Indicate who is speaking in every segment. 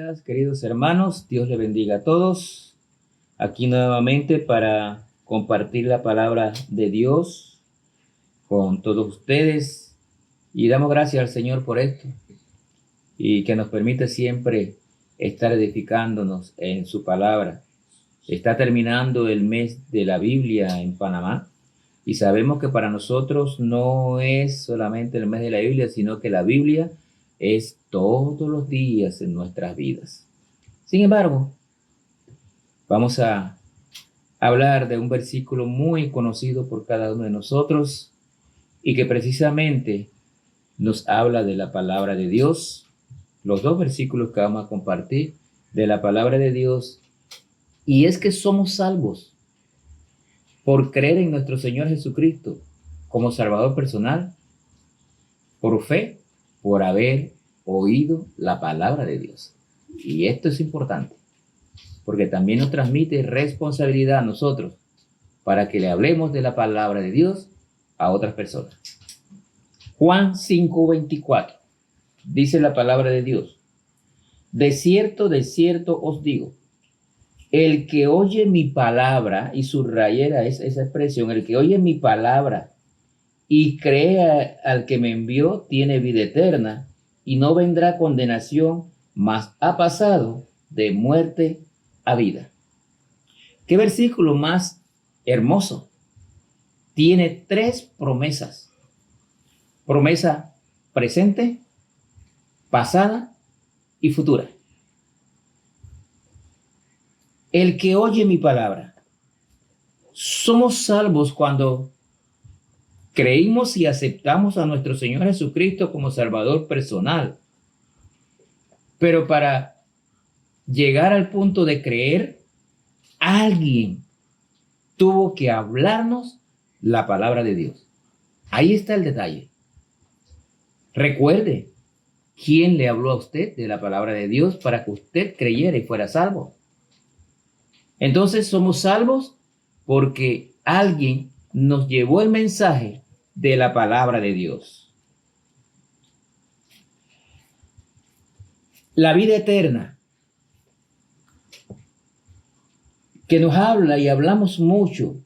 Speaker 1: días, queridos hermanos. Dios les bendiga a todos. Aquí nuevamente para compartir la palabra de Dios con todos ustedes. Y damos gracias al Señor por esto y que nos permite siempre estar edificándonos en su palabra. Está terminando el mes de la Biblia en Panamá y sabemos que para nosotros no es solamente el mes de la Biblia, sino que la Biblia es todos los días en nuestras vidas. Sin embargo, vamos a hablar de un versículo muy conocido por cada uno de nosotros y que precisamente nos habla de la palabra de Dios. Los dos versículos que vamos a compartir de la palabra de Dios, y es que somos salvos por creer en nuestro Señor Jesucristo como Salvador personal, por fe, por haber oído la palabra de Dios. Y esto es importante, porque también nos transmite responsabilidad a nosotros para que le hablemos de la palabra de Dios a otras personas. Juan 5:24 dice la palabra de Dios: de cierto os digo, el que oye mi palabra, y subrayera esa expresión, el que oye mi palabra y cree al que me envió, tiene vida eterna y no vendrá condenación, mas ha pasado de muerte a vida. ¿Qué versículo más hermoso? Tiene tres promesas: promesa presente, pasada y futura. El que oye mi palabra. Somos salvos cuando creímos y aceptamos a nuestro Señor Jesucristo como Salvador personal. Pero para llegar al punto de creer, alguien tuvo que hablarnos la palabra de Dios. Ahí está el detalle. Recuerde, ¿quién le habló a usted de la palabra de Dios para que usted creyera y fuera salvo? Entonces somos salvos porque alguien nos llevó el mensaje de la palabra de Dios. La vida eterna, que nos habla y hablamos mucho.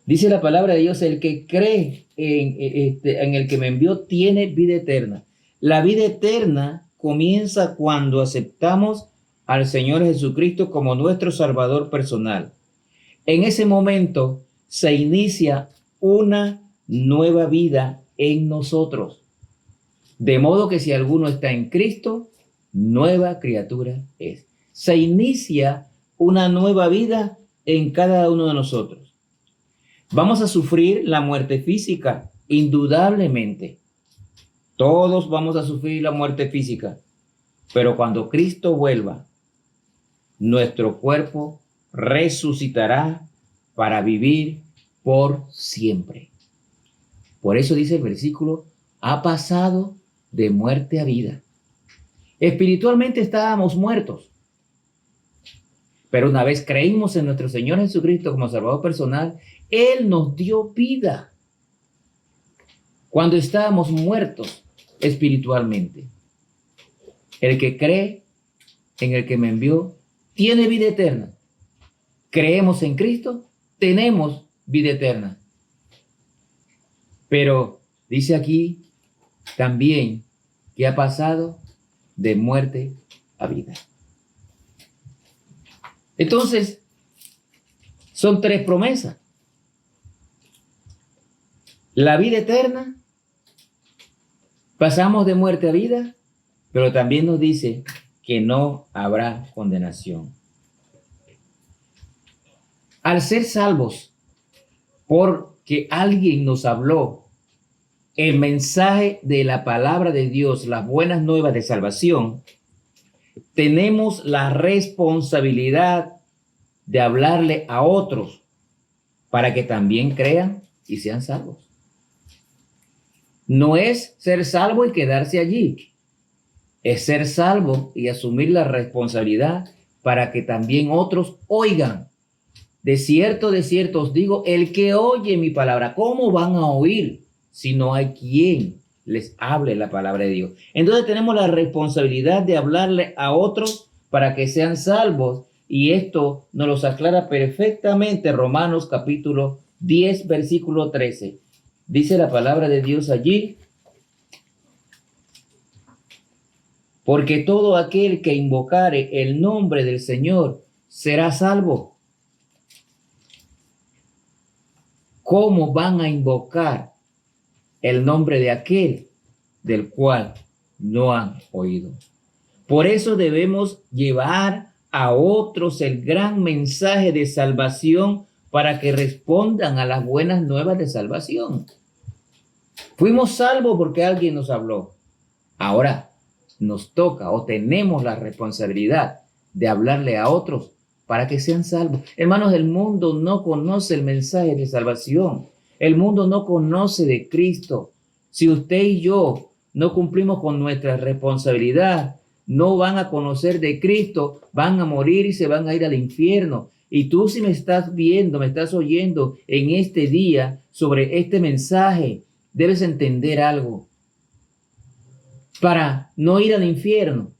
Speaker 1: Dice la palabra de Dios: el que cree en el que me envió tiene vida eterna. La vida eterna comienza cuando aceptamos al Señor Jesucristo como nuestro Salvador personal. En ese momento se inicia una nueva vida en nosotros. De modo que si alguno está en Cristo, nueva criatura es. Se inicia una nueva vida en cada uno de nosotros. Vamos a sufrir la muerte física, indudablemente. Todos vamos a sufrir la muerte física. Pero cuando Cristo vuelva, nuestro cuerpo resucitará para vivir por siempre. Por eso dice el versículo: ha pasado de muerte a vida. Espiritualmente estábamos muertos, pero una vez creímos en nuestro Señor Jesucristo como Salvador personal, Él nos dio vida cuando estábamos muertos espiritualmente. El que cree en el que me envió tiene vida eterna. Creemos en Cristo, tenemos vida eterna. Pero dice aquí también que ha pasado de muerte a vida. Entonces, son tres promesas: la vida eterna, pasamos de muerte a vida, pero también nos dice que no habrá condenación. Al ser salvos, porque alguien nos habló el mensaje de la palabra de Dios, las buenas nuevas de salvación, tenemos la responsabilidad de hablarle a otros para que también crean y sean salvos. No es ser salvo y quedarse allí. Es ser salvo y asumir la responsabilidad para que también otros oigan. De cierto os digo, el que oye mi palabra. ¿Cómo van a oír si no hay quien les hable la palabra de Dios. Entonces tenemos la responsabilidad de hablarle a otros para que sean salvos. Y esto nos lo aclara perfectamente Romanos capítulo 10, versículo 13. Dice la palabra de Dios allí: porque todo aquel que invocare el nombre del Señor será salvo. ¿Cómo van a invocar el nombre de aquel del cual no han oído? Por eso debemos llevar a otros el gran mensaje de salvación para que respondan a las buenas nuevas de salvación. Fuimos salvos porque alguien nos habló. Ahora nos toca o tenemos la responsabilidad de hablarle a otros para que sean salvos. Hermanos, el mundo no conoce el mensaje de salvación. El mundo no conoce de Cristo. Si usted y yo no cumplimos con nuestra responsabilidad, no van a conocer de Cristo, van a morir y se van a ir al infierno. Y tú, si me estás viendo, me estás oyendo en este día sobre este mensaje, debes entender algo. Para no ir al infierno,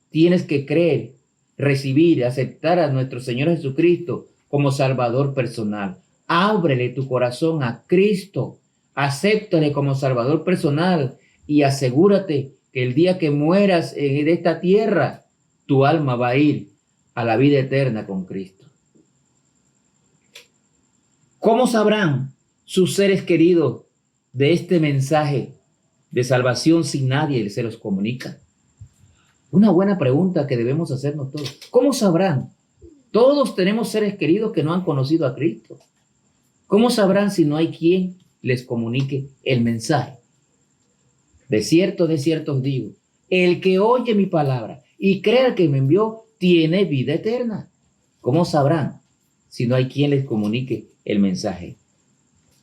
Speaker 1: tienes que creer, recibir, aceptar a nuestro Señor Jesucristo como Salvador personal. Ábrele tu corazón a Cristo, acéptale como Salvador personal y asegúrate que el día que mueras en esta tierra, tu alma va a ir a la vida eterna con Cristo. ¿Cómo sabrán sus seres queridos de este mensaje de salvación si nadie se los comunica? Una buena pregunta que debemos hacernos todos. ¿Cómo sabrán? Todos tenemos seres queridos que no han conocido a Cristo. ¿Cómo sabrán si no hay quien les comunique el mensaje? De cierto os digo, el que oye mi palabra y cree al que me envió, tiene vida eterna. ¿Cómo sabrán si no hay quien les comunique el mensaje?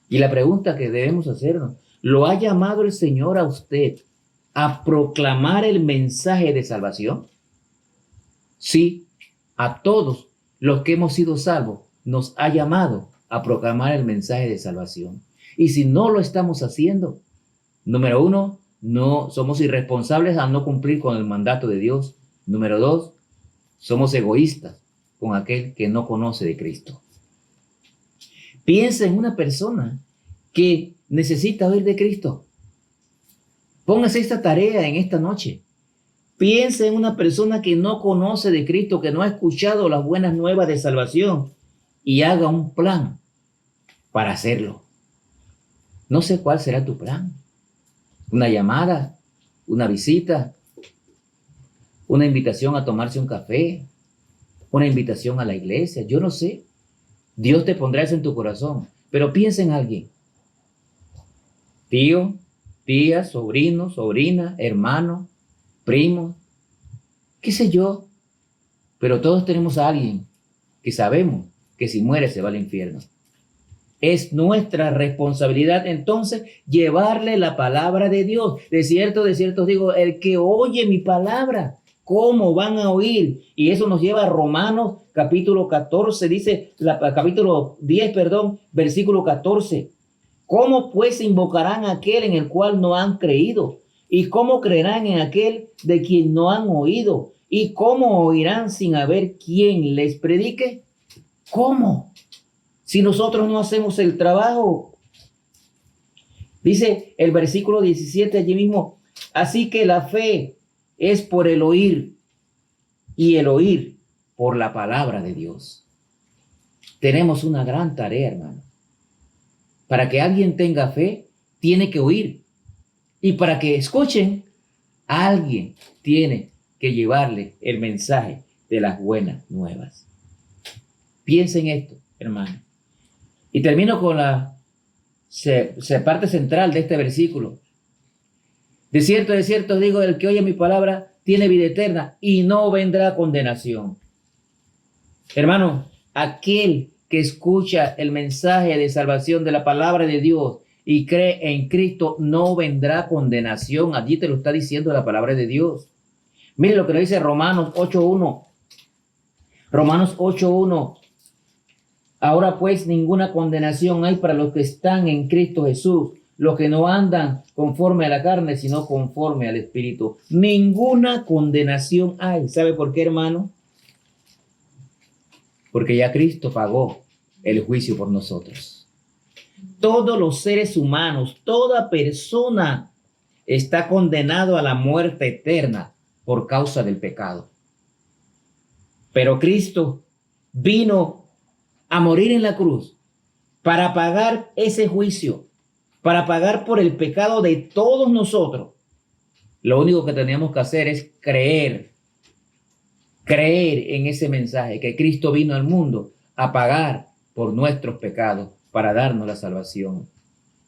Speaker 1: Y la pregunta que debemos hacernos, ¿lo ha llamado el Señor a usted a proclamar el mensaje de salvación? Sí, a todos los que hemos sido salvos nos ha llamado a proclamar el mensaje de salvación. Y si no lo estamos haciendo, número uno, no somos irresponsables al no cumplir con el mandato de Dios. Número dos, somos egoístas con aquel que no conoce de Cristo. Piensa en una persona que necesita oír de Cristo. Póngase esta tarea en esta noche. Piensa en una persona que no conoce de Cristo, que no ha escuchado las buenas nuevas de salvación y haga un plan para hacerlo. No sé cuál será tu plan. Una llamada, una visita, una invitación a tomarse un café, una invitación a la iglesia. Yo no sé. Dios te pondrá eso en tu corazón. Pero piensa en alguien. Tío, tía, sobrino, sobrina, hermano, primo, qué sé yo. Pero todos tenemos a alguien que sabemos que si muere se va al infierno. Es nuestra responsabilidad entonces llevarle la palabra de Dios. De cierto os digo, el que oye mi palabra, ¿cómo van a oír? Y eso nos lleva a Romanos capítulo 14, dice, capítulo 10, versículo 14. ¿Cómo pues invocarán a aquel en el cual no han creído? ¿Y cómo creerán en aquel de quien no han oído? ¿Y cómo oirán sin haber quien les predique? ¿Cómo? Si nosotros no hacemos el trabajo. Dice el versículo 17 allí mismo, así que la fe es por el oír y el oír por la palabra de Dios. Tenemos una gran tarea, hermano. Para que alguien tenga fe, tiene que oír. Y para que escuchen, alguien tiene que llevarle el mensaje de las buenas nuevas. Piensen esto, hermano. Y termino con la parte central de este versículo. De cierto os digo, el que oye mi palabra tiene vida eterna y no vendrá condenación. Hermano, aquel que escucha el mensaje de salvación de la palabra de Dios y cree en Cristo no vendrá condenación. Allí te lo está diciendo la palabra de Dios. Mire lo que nos dice Romanos 8:1. Romanos 8:1. Ahora pues ninguna condenación hay para los que están en Cristo Jesús, los que no andan conforme a la carne, sino conforme al Espíritu. Ninguna condenación hay. ¿Sabe por qué, hermano? Porque ya Cristo pagó el juicio por nosotros. Todos los seres humanos, toda persona está condenado a la muerte eterna por causa del pecado. Pero Cristo vino a morir en la cruz para pagar ese juicio, para pagar por el pecado de todos nosotros. Lo único que tenemos que hacer es creer en ese mensaje, que Cristo vino al mundo a pagar por nuestros pecados para darnos la salvación.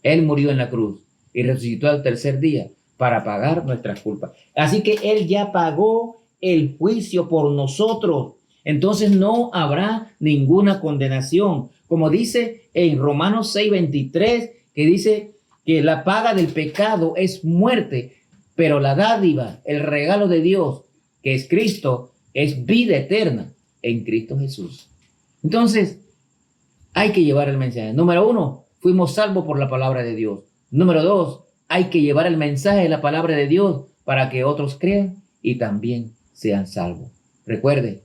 Speaker 1: Él murió en la cruz y resucitó al tercer día para pagar nuestras culpas. Así que Él ya pagó el juicio por nosotros. Entonces no habrá ninguna condenación. Como dice en Romanos 6:23, que dice que la paga del pecado es muerte, pero la dádiva, el regalo de Dios, que es Cristo, es vida eterna en Cristo Jesús. Entonces, hay que llevar el mensaje. Número 1, fuimos salvos por la palabra de Dios. Número 2, hay que llevar el mensaje de la palabra de Dios para que otros crean y también sean salvos. Recuerde,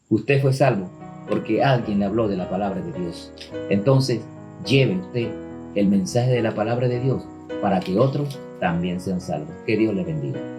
Speaker 1: usted fue salvo porque alguien le habló de la palabra de Dios. Entonces, lleve usted el mensaje de la palabra de Dios para que otros también sean salvos. Que Dios le bendiga.